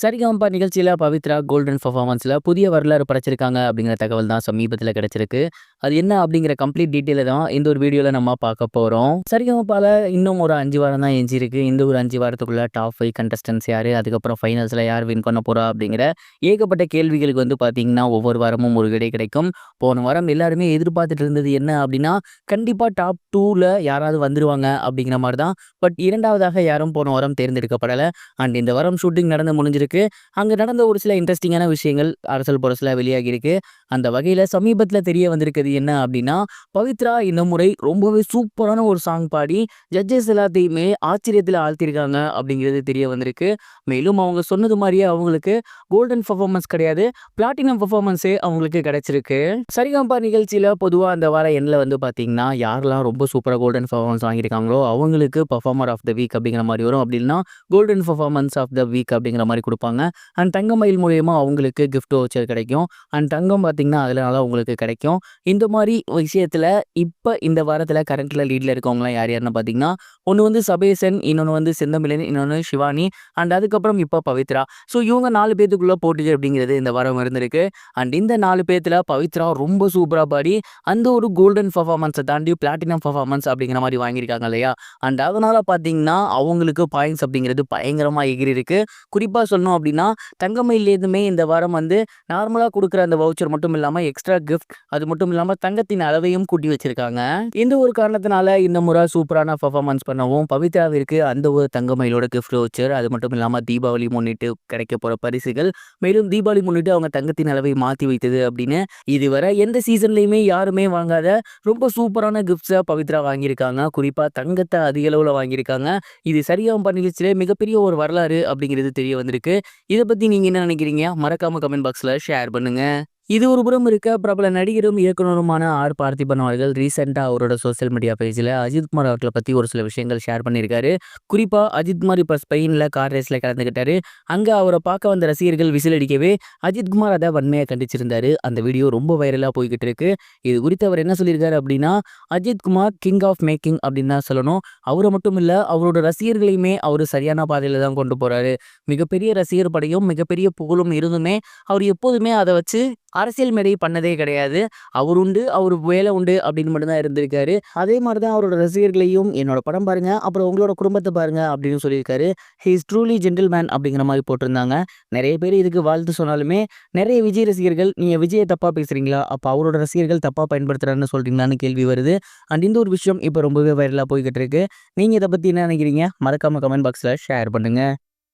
சரிகமபா நிகழ்ச்சியில பவித்ரா கோல்டன் பெர்ஃபார்மன்ஸ்ல புதிய வரலாறு படைச்சிருக்காங்க அப்படிங்கிற தகவல் தான் சமீபத்தில கிடைச்சிருக்கு. அது என்ன அப்படிங்கிற கம்ப்ளீட் டீட்டெயில தான் இந்த ஒரு வீடியோல நம்ம பார்க்க போறோம். சரிகமபால இன்னும் ஒரு 5 வாரம் தான் எஞ்சியிருக்கு. இந்த ஒரு 5 வாரத்துக்குள்ள டாப் 5 கண்டஸ்டன்ட்ஸ் யாரு? அதுக்கப்புறம் ஃபைனல்ஸ்ல யார் வின் பண்ண போறா? அப்படிங்கிற ஏகப்பட்ட கேள்விகளுக்கு வந்து பார்த்தீங்கன்னா, ஒவ்வொரு வாரமும் ஒரு விடை கிடைக்கும். போன வாரம் எல்லாருமே எதிர்பார்த்துட்டு இருந்தது என்ன அப்படின்னா, கண்டிப்பா டாப் 2ல யாராவது வந்துருவாங்க அப்படிங்கிற மாரி தான். பட் 2வதாக யாரும் போன வாரம் தேர்ந்தெடுக்கப்படல. அண்ட் இந்த வாரம் ஷூட்டிங் நடந்து முடிஞ்சிருக்கு. அங்க நடந்த ஒரு சில இன்ட்ரெஸ்டிங்கான விஷயங்கள் அரசல் புரசலா வெளியாகியிருக்கு. அந்த வகையில சமீபத்தில தெரிய வந்திருக்கிறது என்ன அப்படின்னா, பவித்ரா இந்த முறை ரொம்பவே சூப்பரான ஒரு சாங் பாடி ஜட்ஜஸ் எல்லாத்தையுமே ஆச்சரியத்தில ஆழ்த்தியிருக்காங்க அப்படிங்கிறது தெரிய வந்திருக்கு. மேலும் அவங்க சொன்னது மாரியே அவங்களுக்கு கோல்டன் பெர்ஃபார்மன்ஸ் கிடையாது, பிளாட்டினம் பெர்ஃபார்மன்ஸே அவங்களுக்கு கிடைச்சிருக்கு. சரிகமபா நிகழ்ச்சியில பொதுவா அந்த வார எண்ட்ல வந்து பார்த்தீங்கன்னா, யாரெல்லாம் ரொம்ப சூப்பரா கோல்டன் பெர்ஃபார்மன்ஸ் வாங்கியிருக்காங்களோ அவங்களுக்கு பெர்ஃபார்மர் ஆஃப் த வீக் அப்படிங்கிற மாரி வரும். அப்படி இல்லன்னா golden performance of the week அப்படிங்கிற மாரி குடுப்பாங்க. அண்ட் தங்கமயில் மூலியமா அவங்களுக்கு கிஃப்ட் வவுச்சர் கிடைக்கும். அண்ட் தங்கம் பார்த்தீங்கன்னா, அதனால உங்களுக்கு கிடைக்கும். இந்த மாரி விஷயத்துல இப்ப இந்த வாரத்துல கரண்ட்ல லீட்ல இருக்கவங்கலாம் யார் யாருன்னு பார்த்தீங்கன்னா, ஒண்ணு வந்து சபேசன், இன்னொன்னு வந்து செந்தமிழன், இன்னொன்னு சிவானி அண்ட் அதுக்கப்புறம் இப்ப பவித்ரா. ஸோ இவங்க 4 பேத்துக்குள்ள போட்டி அப்படிங்கிறது இந்த வாரம் இருந்திருக்கு. அண்ட் இந்த 4 பேத்துல பவித்ரா ரொம்ப சூப்பரா பாடி அந்த ஒரு கோல்டன் பெர்ஃபார்மன்ஸ தாண்டி பிளாட்டினம் பெர்ஃபார்மன்ஸ் அப்படிங்கிற மாரி வாங்கியிருக்காங்க இல்லையா? அண்ட் அதனால பார்த்தீங்கன்னா, அவங்களுக்கு பாயிண்ட்ஸ் அப்படிங்கிறது பயங்கரமா எகிறியிருக்கு. குறிப்பா சொல்லணும் அப்படின்னா, தங்கமயிலேருந்துமே இந்த வாரம் வந்து நார்மலா குடுக்குற அந்த வவுச்சர் மட்டும் இல்லாம எக்ஸ்ட்ரா கிஃப்ட் அது மட்டும் இல்லாம தங்கத்தின் அளவையும் கூட்டி வச்சிருக்காங்க. இந்த ஒரு காரணத்தினால இந்த முறை சூப்பரான பெர்ஃபார்மன்ஸ் பண்ணவும் பவித்ராவிற்கு அந்த ஒரு தங்கமயிலோட கிஃப்ட் வவுச்சர் அது மட்டும் இல்லாம தீபாவளி முன்னிட்டு கிடைக்க போற பரிசுகள், மேலும் தீபாவளி முன்னிட்டு அவங்க தங்கத்தின் அளவை மாத்தி வைத்தது அப்படின்னு இதுவரை எந்த சீசன்லயுமே யாருமே வாங்காத ரொம்ப சூப்பரான கிஃப்ட்ஸ பவித்ரா வாங்கியிருக்காங்க. குறிப்பா தங்கத்த அதிக அளவுல வாங்கியிருக்காங்க. இது சரிகமபா நிகழ்ச்சியிலே மிகப்பெரிய ஒரு வரலாறு அப்படிங்கிறது தெரிய வந்திருக்கு. இத பத்தி நீங்க என்ன நினைக்கிறீங்க? மறக்காம கமெண்ட் பாக்ஸ்ல ஷேர் பண்ணுங்க. இது ஒரு புறம் இருக்க, பிரபல நடிகரும் இயக்குனருமான ஆர். பார்த்திபன் அவர்கள் ரீசென்ட்டா அவரோட சோசியல் மீடியா பேஜ்ல அஜித்குமார் அவர்கள பத்தி ஒரு சில விஷயங்கள் ஷேர் பண்ணியிருக்காரு. குறிப்பா அஜித்குமார் இப்ப ஸ்பெயின்ல கார் ரேஸ்ல கலந்துக்கிட்டாரு. அங்க அவர பார்க்க வந்த ரசிகர்கள் விசில் அடிக்கவே அஜித்குமார் அத வன்மையா கண்டிச்சிருந்தாரு. அந்த வீடியோ ரொம்ப வைரலா போய்க்கிட்டு இருக்கு. இது குறித்து அவர் என்ன சொல்லியிருக்காரு அப்படின்னா, அஜித்குமார் கிங் ஆஃப் மேக்கிங் அப்படின்னு தான் சொல்லணும். அவர மட்டும் இல்ல, அவரோட ரசிகர்களையுமே அவரு சரியான பாதையில தான் கொண்டு போறாரு. மிகப்பெரிய ரசிகர் படையும், மிகப்பெரிய புகழும் இருந்துமே, அவர் எப்போதுமே அத வச்சு அரசியல் மேடை பண்ணதே கிடையாது. அவர் உண்டு, அவரு வேலை உண்டு அப்படின்னு மட்டும் தான் இருந்திருக்காரு. அதே மாரி தான் அவரோட ரசிகர்களையும் என்னோட படம் பாருங்க, அப்புறம் உங்களோட குடும்பத்த பாருங்க அப்படின்னு சொல்லியிருக்காரு. ஹி இஸ் ட்ரூலி ஜென்டில்மேன் அப்படிங்கிற மாரி போட்டிருந்தாங்க. நெறைய பேர் இதுக்கு வாழ்த்து சொன்னாலுமே, நெறைய விஜய் ரசிகர்கள் நீங்க விஜய தப்பா பேசுறீங்களா? அப்ப அவரோட ரசிகர்கள் தப்பா பயன்படுத்துறான்னு சொல்றீங்களான்னு கேள்வி வருது. அண்ட் இந்த ஒரு விஷயம் இப்ப ரொம்பவே வைரலா போய்க்கிட்டு இருக்கு. நீங்க இத பத்தி என்ன நினைக்கிறீங்க? மறக்காம கமெண்ட் பாக்ஸ்ல ஷேர் பண்ணுங்க.